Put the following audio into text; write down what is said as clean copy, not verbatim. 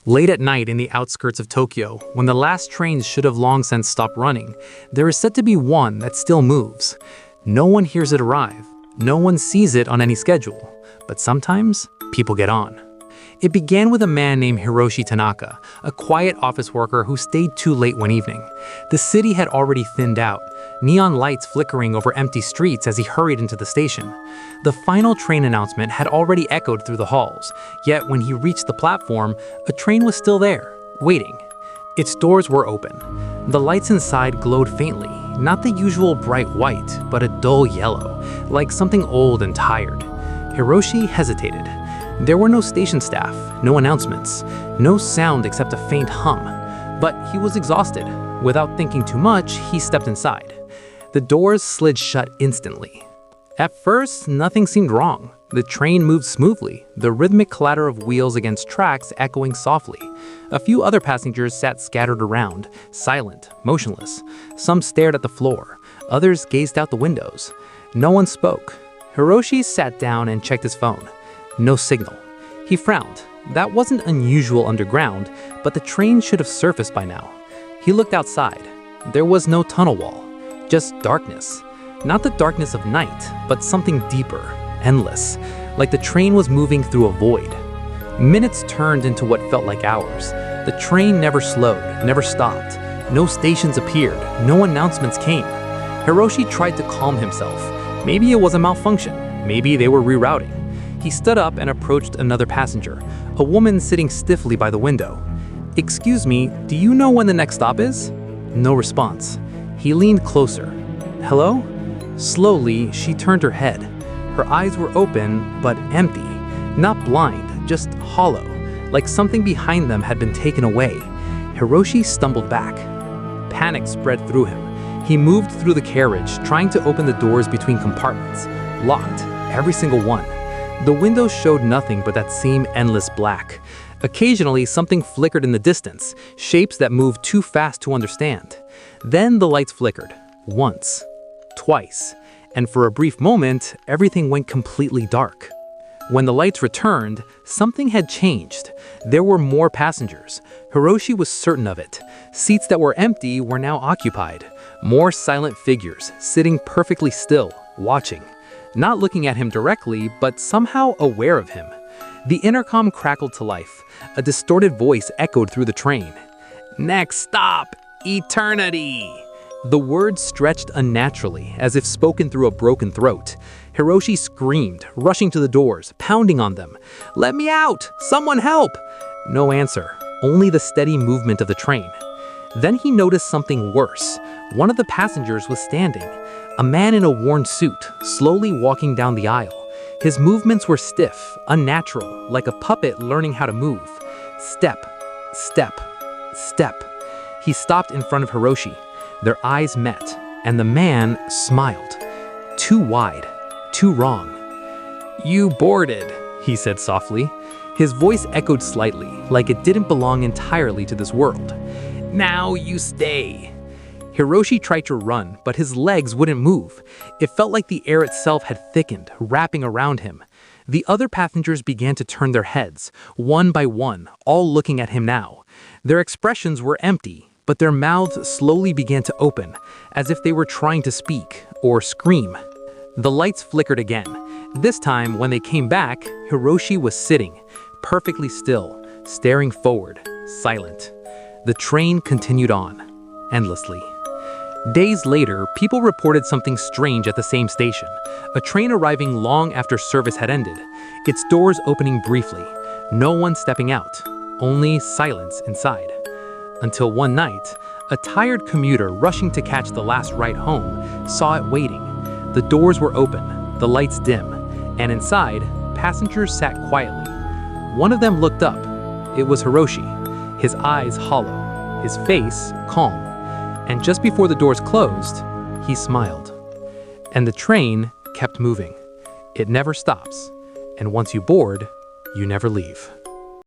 Late at night in the outskirts of Tokyo, when the last trains should have long since stopped running, there is said to be one that still moves. No one hears it arrive. No one sees it on any schedule. But sometimes, people get on. It began with a man named Hiroshi Tanaka, a quiet office worker who stayed too late one evening. The city had already thinned out, neon lights flickering over empty streets as he hurried into the station. The final train announcement had already echoed through the halls, yet when he reached the platform, a train was still there, waiting. Its doors were open. The lights inside glowed faintly, not the usual bright white, but a dull yellow, like something old and tired. Hiroshi hesitated. There were no station staff, no announcements, no sound except a faint hum. But he was exhausted. Without thinking too much, he stepped inside. The doors slid shut instantly. At first, nothing seemed wrong. The train moved smoothly, the rhythmic clatter of wheels against tracks echoing softly. A few other passengers sat scattered around, silent, motionless. Some stared at the floor, others gazed out the windows. No one spoke. Hiroshi sat down and checked his phone. No signal. He frowned. That wasn't unusual underground, but the train should have surfaced by now. He looked outside. There was no tunnel wall, just darkness. Not the darkness of night, but something deeper, endless, like the train was moving through a void. Minutes turned into what felt like hours. The train never slowed, never stopped. No stations appeared, no announcements came. Hiroshi tried to calm himself. Maybe it was a malfunction. Maybe they were rerouting. He stood up and approached another passenger, a woman sitting stiffly by the window. "Excuse me, do you know when the next stop is?" No response. He leaned closer. "Hello?" Slowly, she turned her head. Her eyes were open, but empty. Not blind, just hollow, like something behind them had been taken away. Hiroshi stumbled back. Panic spread through him. He moved through the carriage, trying to open the doors between compartments. Locked, every single one. The windows showed nothing but that same endless black. Occasionally, something flickered in the distance, shapes that moved too fast to understand. Then the lights flickered. Once. Twice. And for a brief moment, everything went completely dark. When the lights returned, something had changed. There were more passengers. Hiroshi was certain of it. Seats that were empty were now occupied. More silent figures, sitting perfectly still, watching. Not looking at him directly, but somehow aware of him. The intercom crackled to life. A distorted voice echoed through the train. "Next stop, eternity!" The words stretched unnaturally, as if spoken through a broken throat. Hiroshi screamed, rushing to the doors, pounding on them. "Let me out! Someone help!" No answer, only the steady movement of the train. Then he noticed something worse. One of the passengers was standing. A man in a worn suit, slowly walking down the aisle. His movements were stiff, unnatural, like a puppet learning how to move. Step, step, step. He stopped in front of Hiroshi. Their eyes met, and the man smiled. Too wide, too wrong. "You boarded," he said softly. His voice echoed slightly, like it didn't belong entirely to this world. "Now you stay." Hiroshi tried to run, but his legs wouldn't move. It felt like the air itself had thickened, wrapping around him. The other passengers began to turn their heads, one by one, all looking at him now. Their expressions were empty, but their mouths slowly began to open, as if they were trying to speak or scream. The lights flickered again. This time, when they came back, Hiroshi was sitting, perfectly still, staring forward, silent. The train continued on, endlessly. Days later, people reported something strange at the same station. A train arriving long after service had ended, its doors opening briefly. No one stepping out, only silence inside. Until one night, a tired commuter rushing to catch the last ride home saw it waiting. The doors were open, the lights dim, and inside, passengers sat quietly. One of them looked up. It was Hiroshi, his eyes hollow, his face calm. And just before the doors closed, he smiled. And the train kept moving. It never stops. And once you board, you never leave.